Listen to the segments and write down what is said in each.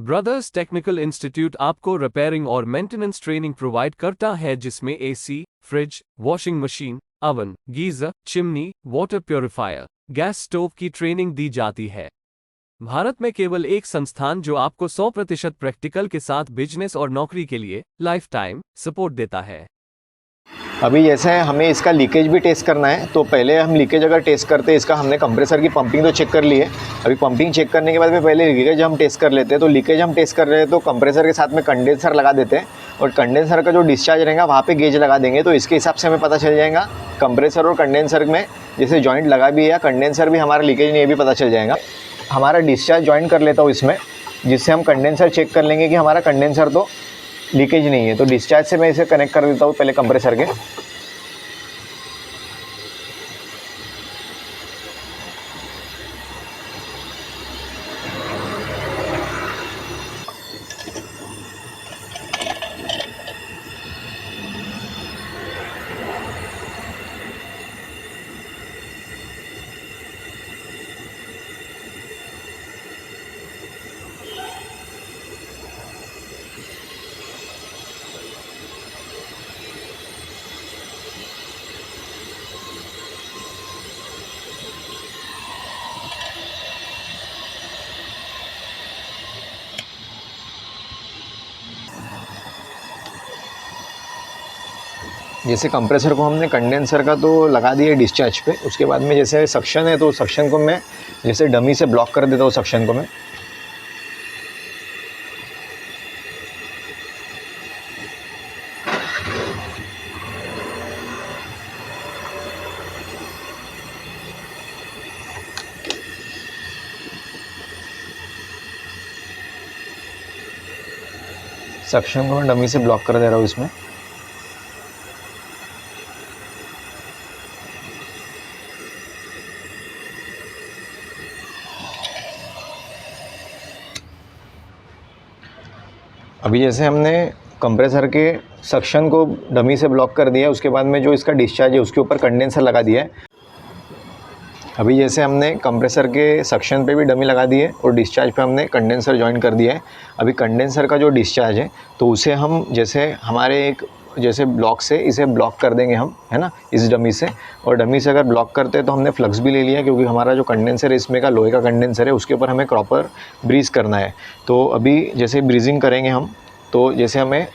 Brothers technical institute आपको repairing और maintenance training provide करता है, जिसमें AC, fridge, washing machine, oven, geyser, chimney, water purifier, gas stove की ट्रेनिंग दी जाती है। भारत में केवल एक संस्थान जो आपको 100% प्रैक्टिकल के साथ बिजनेस और नौकरी के लिए लाइफ टाइम सपोर्ट देता है। अभी जैसे हमें इसका लीकेज भी टेस्ट करना है, तो पहले हम लीकेज अगर टेस्ट करते हैं, इसका हमने कंप्रेसर की पंपिंग तो चेक कर ली है। अभी पंपिंग चेक करने के बाद में पहले लीकेज हम टेस्ट कर लेते हैं। तो लीकेज हम टेस्ट कर रहे हैं तो कंप्रेसर के साथ में कंडेंसर लगा देते हैं, और कंडेंसर का जो डिस्चार्ज रहेगा वहाँ पे गेज लगा देंगे। तो इसके हिसाब से हमें पता चल जाएगा कंप्रेसर और कंडेंसर में जैसे जॉइंट लगा भी है या कंडेंसर भी हमारा लीकेज नहीं है, भी पता चल जाएगा। हमारा डिस्चार्ज जॉइन कर लेता हूँ इसमें, जिससे हम कंडेंसर चेक कर लेंगे कि हमारा कंडेंसर तो लीकेज नहीं है। तो डिस्चार्ज से मैं इसे कनेक्ट कर देता हूँ पहले कंप्रेसर के। जैसे कंप्रेसर को हमने कंडेंसर का तो लगा दिया डिस्चार्ज पे, उसके बाद में जैसे सक्शन है तो सक्शन को मैं जैसे डमी से ब्लॉक कर देता हूँ। सक्शन को मैं डमी से ब्लॉक कर दे रहा हूँ इसमें। अभी जैसे हमने कंप्रेसर के सक्शन को डमी से ब्लॉक कर दिया, उसके बाद में जो इसका डिस्चार्ज है उसके ऊपर कंडेंसर लगा दिया है। अभी जैसे हमने कंप्रेसर के सक्शन पे भी डमी लगा दी है और डिस्चार्ज पे हमने कंडेंसर जॉइन कर दिया है। अभी कंडेंसर का जो डिस्चार्ज है तो उसे हम जैसे हमारे एक जैसे ब्लॉक से इसे ब्लॉक कर देंगे हम, है ना, इस डमी से। और डमी से अगर ब्लॉक करते हैं तो हमने फ्लक्स भी ले लिया, क्योंकि हमारा जो कंडेंसर है इसमें का लोहे का कंडेंसर है, उसके ऊपर हमें प्रॉपर ब्रीज करना है। तो अभी जैसे ब्रीजिंग करेंगे हम, तो जैसे हमें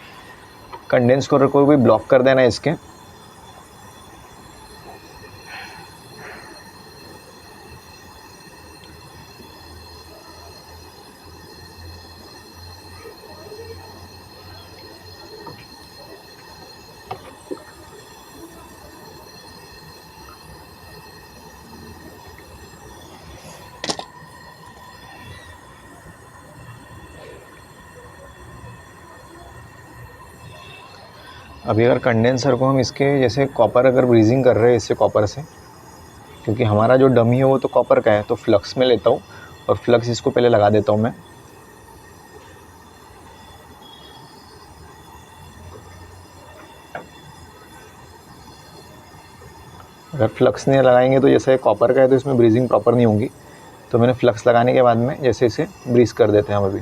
कंडेंसर को भी ब्लॉक कर देना है इसके। अभी अगर कंडेंसर को हम इसके जैसे कॉपर अगर ब्रीजिंग कर रहे हैं इससे कॉपर से, क्योंकि हमारा जो डमी है वो तो कॉपर का है, तो फ्लक्स में लेता हूँ और फ्लक्स इसको पहले लगा देता हूँ मैं। अगर फ्लक्स नहीं लगाएंगे तो जैसे कॉपर का है तो इसमें ब्रीजिंग प्रॉपर नहीं होगी। तो मैंने फ्लक्स लगाने के बाद में जैसे इसे ब्रीज कर देते हैं हम अभी।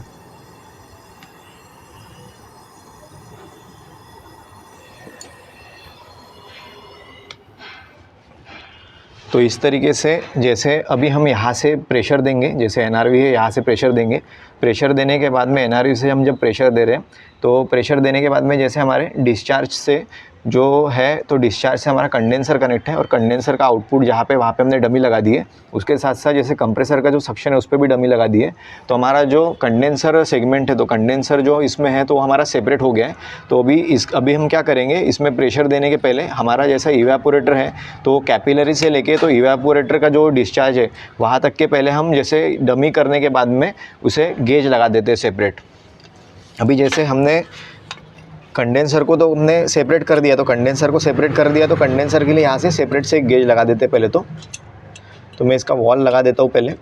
तो इस तरीके से जैसे अभी हम यहाँ से प्रेशर देंगे, जैसे एनआरवी है यहाँ से प्रेशर देंगे। प्रेशर देने के बाद में एनआरवी से हम जब प्रेशर दे रहे हैं तो प्रेशर देने के बाद में जैसे हमारे डिस्चार्ज से जो है, तो डिस्चार्ज से हमारा कंडेंसर कनेक्ट है और कंडेंसर का आउटपुट जहाँ पे वहाँ पे हमने डमी लगा दी है। उसके साथ साथ जैसे कंप्रेसर का जो सक्शन है उस पर भी डमी लगा दी है। तो हमारा जो कंडेंसर सेगमेंट है, तो कंडेंसर जो इसमें है तो वो हमारा सेपरेट हो गया है। तो अभी हम क्या करेंगे, इसमें प्रेशर देने के पहले हमारा जैसा इवेपोरेटर है तो कैपिलरी से लेके तो इवेपोरेटर का जो डिस्चार्ज है वहाँ तक के पहले हम जैसे डमी करने के बाद में उसे गेज लगा देते हैं सेपरेट। अभी जैसे हमने कंडेंसर को तो हमने सेपरेट कर दिया, तो कंडेंसर को सेपरेट कर दिया तो कंडेंसर के लिए यहाँ से सेपरेट से एक गेज लगा देते हैं पहले। तो मैं इसका वॉल लगा देता हूँ पहले।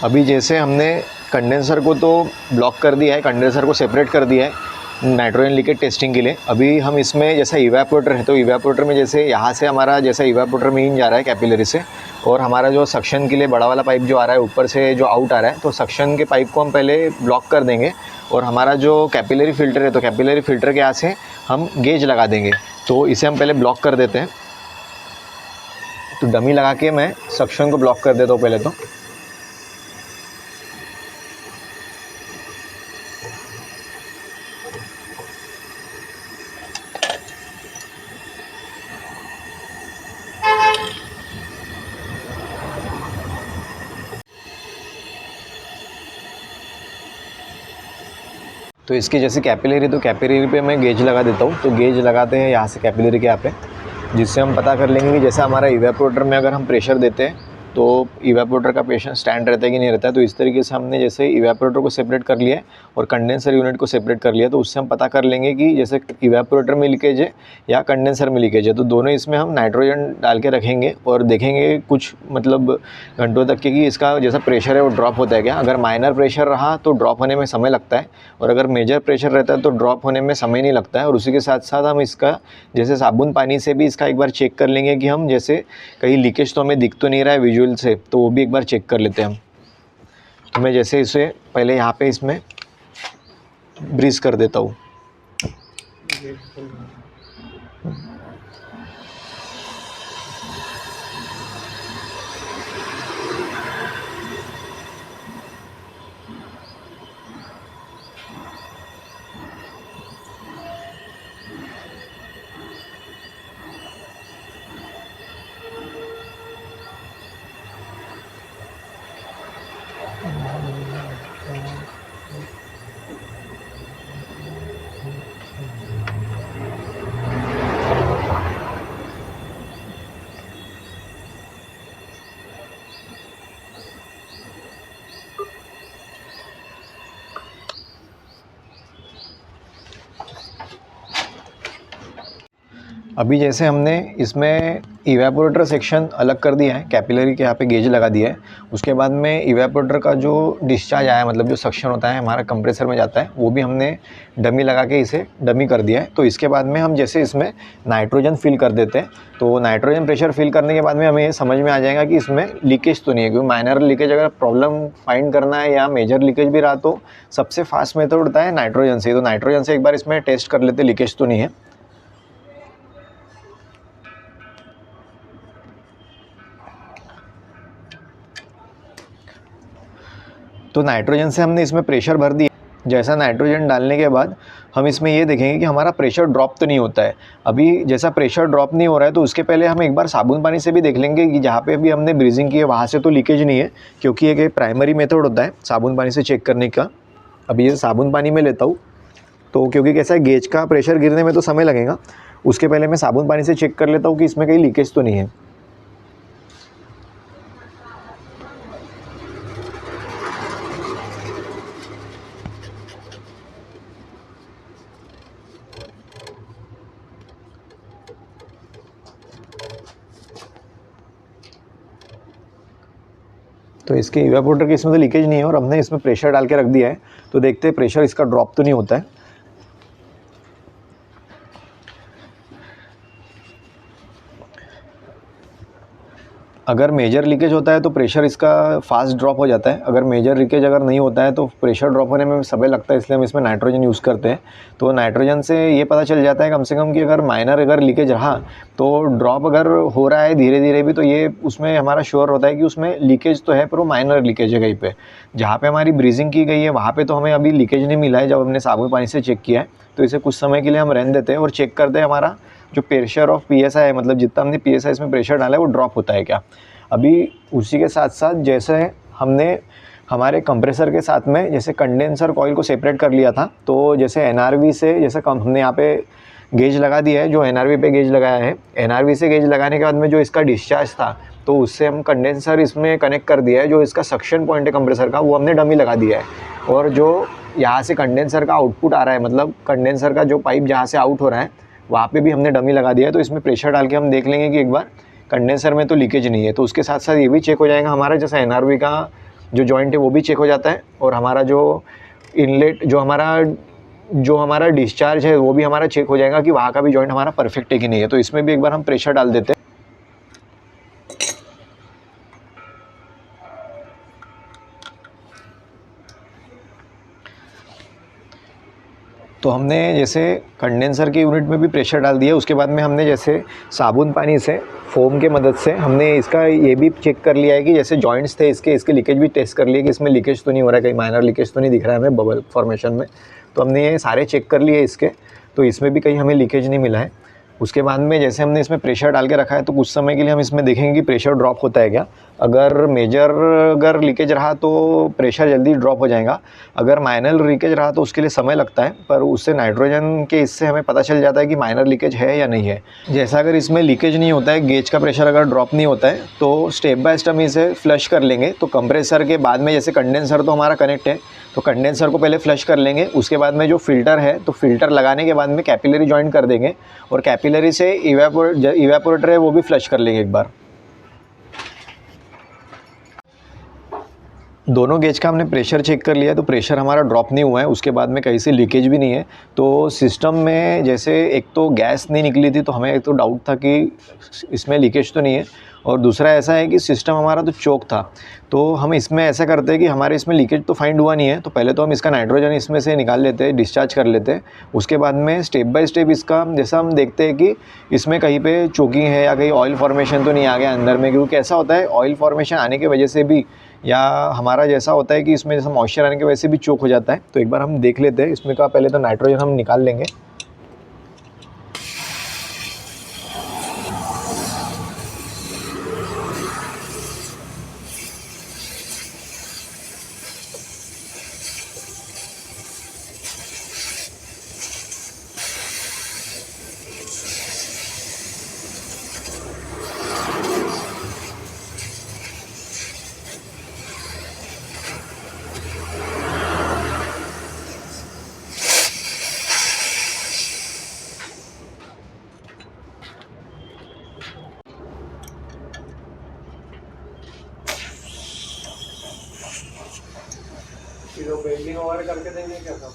अभी जैसे हमने कंडेंसर को तो ब्लॉक कर दिया है, कंडेंसर को सेपरेट कर दिया है नाइट्रोजन लीकेज टेस्टिंग के लिए। अभी हम इसमें जैसा इवेपोरेटर है तो इवेपोरेटर में जैसे यहाँ से हमारा जैसा इवेपोरेटर में इन जा रहा है कैपिलरी से, और हमारा जो सक्शन के लिए बड़ा वाला पाइप जो आ रहा है ऊपर से जो आउट आ रहा है, तो सक्शन के पाइप को हम पहले ब्लॉक कर देंगे। और हमारा जो कैपिलरी फ़िल्टर है तो कैपिलरी फ़िल्टर के यहाँ से हम गेज लगा देंगे। तो इसे हम पहले ब्लॉक कर देते हैं। तो डमी लगा के मैं सक्शन को ब्लॉक कर देता हूँ पहले तो। तो इसकी जैसे कैपिलरी, तो कैपिलरी पे मैं गेज लगा देता हूँ। तो गेज लगाते हैं यहाँ से कैपिलरी के यहाँ पे, जिससे हम पता कर लेंगे कि जैसा हमारा इवेपोरेटर में अगर हम प्रेशर देते हैं तो इवेपोरेटर का प्रेशर स्टैंड रहता है कि नहीं रहता है। तो इस तरीके से हमने जैसे इवेपोरेटर को सेपरेट कर लिया है और कंडेंसर यूनिट को सेपरेट कर लिया, तो उससे हम पता कर लेंगे कि जैसे इवेपोरेटर में लीकेज है या कंडेंसर में लीकेज है। तो दोनों इसमें हम नाइट्रोजन डाल के रखेंगे और देखेंगे कुछ मतलब घंटों तक कि इसका जैसा प्रेशर है वो ड्रॉप होता है क्या। अगर माइनर प्रेशर रहा तो ड्रॉप होने में समय लगता है, और अगर मेजर प्रेशर रहता है तो ड्रॉप होने में समय नहीं लगता है। और उसी के साथ साथ हम इसका जैसे साबुन पानी से भी इसका एक बार चेक कर लेंगे कि हम जैसे कहीं लीकेज तो हमें दिख तो नहीं रहा है विजुअल से, तो वो भी एक बार चेक कर लेते हैं हम। तो मैं जैसे इसे पहले यहाँ पे इसमें ब्रीज कर देता हूँ। अभी जैसे हमने इसमें इवेपोरेटर सेक्शन अलग कर दिया है, कैपिलरी के यहाँ पे गेज लगा दिया है। उसके बाद में इवेपोरेटर का जो डिस्चार्ज आया, मतलब जो सक्शन होता है हमारा कंप्रेसर में जाता है, वो भी हमने डमी लगा के इसे डमी कर दिया है। तो इसके बाद में हम जैसे इसमें नाइट्रोजन फिल कर देते हैं। तो नाइट्रोजन प्रेशर फिल करने के बाद में हमें ये समझ में आ जाएगा कि इसमें लीकेज तो नहीं है, क्योंकि माइनर लीकेज अगर प्रॉब्लम फाइंड करना है या मेजर लीकेज भी रहा तो सबसे फास्ट मेथड होता है नाइट्रोजन से। तो नाइट्रोजन से एक बार इसमें टेस्ट कर लेते लीकेज तो नहीं है। तो नाइट्रोजन से हमने इसमें प्रेशर भर दिया। जैसा नाइट्रोजन डालने के बाद हम इसमें ये देखेंगे कि हमारा प्रेशर ड्रॉप तो नहीं होता है। अभी जैसा प्रेशर ड्रॉप नहीं हो रहा है तो उसके पहले हम एक बार साबुन पानी से भी देख लेंगे कि जहाँ पे भी हमने ब्रीजिंग की है वहाँ से तो लीकेज नहीं है, क्योंकि एक प्राइमरी मेथड होता है साबुन पानी से चेक करने का। अभी ये साबुन पानी में लेता हूँ, तो क्योंकि कैसा है गेज का प्रेशर गिरने में तो समय लगेगा, उसके पहले मैं साबुन पानी से चेक कर लेता हूँ कि इसमें कहीं लीकेज तो नहीं है। तो इसके इवेपोरेटर के इसमें तो लीकेज नहीं है और हमने इसमें प्रेशर डाल के रख दिया है। तो देखते हैं प्रेशर इसका ड्रॉप तो नहीं होता है। अगर मेजर लीकेज होता है तो प्रेशर इसका फास्ट ड्रॉप हो जाता है। अगर मेजर लीकेज अगर नहीं होता है तो प्रेशर ड्रॉप होने में समय लगता है, इसलिए हम इसमें नाइट्रोजन यूज़ करते हैं। तो नाइट्रोजन से ये पता चल जाता है कम से कम कि अगर माइनर अगर लीकेज रहा तो ड्रॉप अगर हो रहा है धीरे धीरे भी, तो ये उसमें हमारा श्योर होता है कि उसमें लीकेज तो है पर वो माइनर लीकेज है। कहीं पे जहाँ पे हमारी ब्रीजिंग की गई है वहाँ पे तो हमें अभी लीकेज नहीं मिला है जब हमने साबुन पानी से चेक किया है। तो इसे कुछ समय के लिए हम रहने देते हैं और चेक करते हैं हमारा जो प्रेशर ऑफ PSI है, मतलब जितना हमने PSI इसमें प्रेशर डाला है वो ड्रॉप होता है क्या। अभी उसी के साथ साथ जैसे हमने हमारे कंप्रेसर के साथ में जैसे कंडेंसर कॉइल को सेपरेट कर लिया था, तो जैसे NRV से जैसे हमने यहाँ पे गेज लगा दिया है, जो NRV पे गेज लगाया है, NRV से गेज लगाने के बाद में जो इसका डिस्चार्ज था तो उससे हम कंडेंसर इसमें कनेक्ट कर दिया है। जो इसका सक्शन पॉइंट है कंप्रेसर का वो हमने डमी लगा दिया है। और जो यहाँ से कंडेंसर का आउटपुट आ रहा है, मतलब कंडेंसर का जो पाइप जहाँ से आउट हो रहा है वहाँ पे भी हमने डमी लगा दिया है। तो इसमें प्रेशर डाल के हम देख लेंगे कि एक बार कंडेंसर में तो लीकेज नहीं है। तो उसके साथ साथ ये भी चेक हो जाएगा हमारा जैसा NRV का जो जॉइंट है वो भी चेक हो जाता है, और हमारा जो इनलेट जो हमारा डिस्चार्ज है वो भी हमारा चेक हो जाएगा कि वहाँ का भी जॉइंट हमारा परफेक्ट है कि नहीं है। तो इसमें भी एक बार हम प्रेशर डाल देते हैं। तो हमने जैसे कंडेंसर के यूनिट में भी प्रेशर डाल दिया, उसके बाद में हमने जैसे साबुन पानी से फोम के मदद से हमने इसका ये भी चेक कर लिया है कि जैसे जॉइंट्स थे इसके लीकेज भी टेस्ट कर लिया कि इसमें लीकेज तो नहीं हो रहा है, कहीं माइनर लीकेज तो नहीं दिख रहा है हमें बबल फॉर्मेशन में। तो हमने ये सारे चेक कर लिए इसके, तो इसमें भी कहीं हमें लीकेज नहीं मिला है। उसके बाद में जैसे हमने इसमें प्रेशर डाल के रखा है, तो कुछ समय के लिए हम इसमें देखेंगे कि प्रेशर ड्रॉप होता है क्या। अगर लीकेज रहा तो प्रेशर जल्दी ड्रॉप हो जाएगा, अगर माइनर लीकेज रहा तो उसके लिए समय लगता है, पर उससे नाइट्रोजन के इससे हमें पता चल जाता है कि माइनर लीकेज है या नहीं है। जैसा अगर इसमें लीकेज नहीं होता है, गेज का प्रेशर अगर ड्रॉप नहीं होता है, तो स्टेप बाय स्टेप हम इसे फ्लश कर लेंगे। तो कंप्रेसर के बाद में जैसे कंडेंसर तो हमारा कनेक्ट है, तो कंडेंसर को पहले फ्लश कर लेंगे। उसके बाद में जो फ़िल्टर है, तो फ़िल्टर लगाने के बाद में कैपिलरी जॉइन कर देंगे, और कैपिलरी से इवेपोरेटर है वो भी फ्लश कर लेंगे एक बार। दोनों गेज का हमने प्रेशर चेक कर लिया, तो प्रेशर हमारा ड्रॉप नहीं हुआ है, उसके बाद में कहीं से लीकेज भी नहीं है। तो सिस्टम में जैसे एक तो गैस नहीं निकली थी, तो हमें एक तो डाउट था कि इसमें लीकेज तो नहीं है, और दूसरा ऐसा है कि सिस्टम हमारा तो चोक था। तो हम इसमें ऐसा करते हैं कि हमारे इसमें लीकेज तो फाइंड हुआ नहीं है, तो पहले तो हम इसका नाइट्रोजन इसमें से निकाल लेते हैं, डिस्चार्ज कर लेते हैं। उसके बाद में स्टेप बाय स्टेप इसका जैसा हम देखते हैं कि इसमें कहीं पे चोकिंग है या कहीं ऑयल फॉर्मेशन तो नहीं आ गया अंदर में, क्योंकि ऐसा होता है ऑयल फॉर्मेशन आने की वजह से भी, या हमारा जैसा होता है कि इसमें जैसा मॉइस्चर आने की वजह से भी चोक हो जाता है। तो एक बार हम देख लेते हैं इसमें का, पहले तो नाइट्रोजन हम निकाल लेंगे। बेंडिंग वगैरह करके देंगे क्या सब?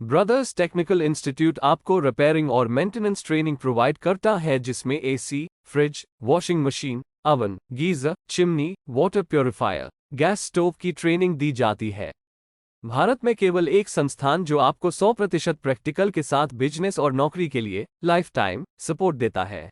ब्रदर्स टेक्निकल इंस्टीट्यूट आपको रिपेयरिंग और मेंटेनेंस ट्रेनिंग प्रोवाइड करता है, जिसमें AC, fridge, washing machine, oven, geyser, chimney, water purifier, gas stove की ट्रेनिंग दी जाती है। भारत में केवल एक संस्थान जो आपको 100% प्रैक्टिकल के साथ बिजनेस और नौकरी के लिए लाइफ टाइम सपोर्ट देता है।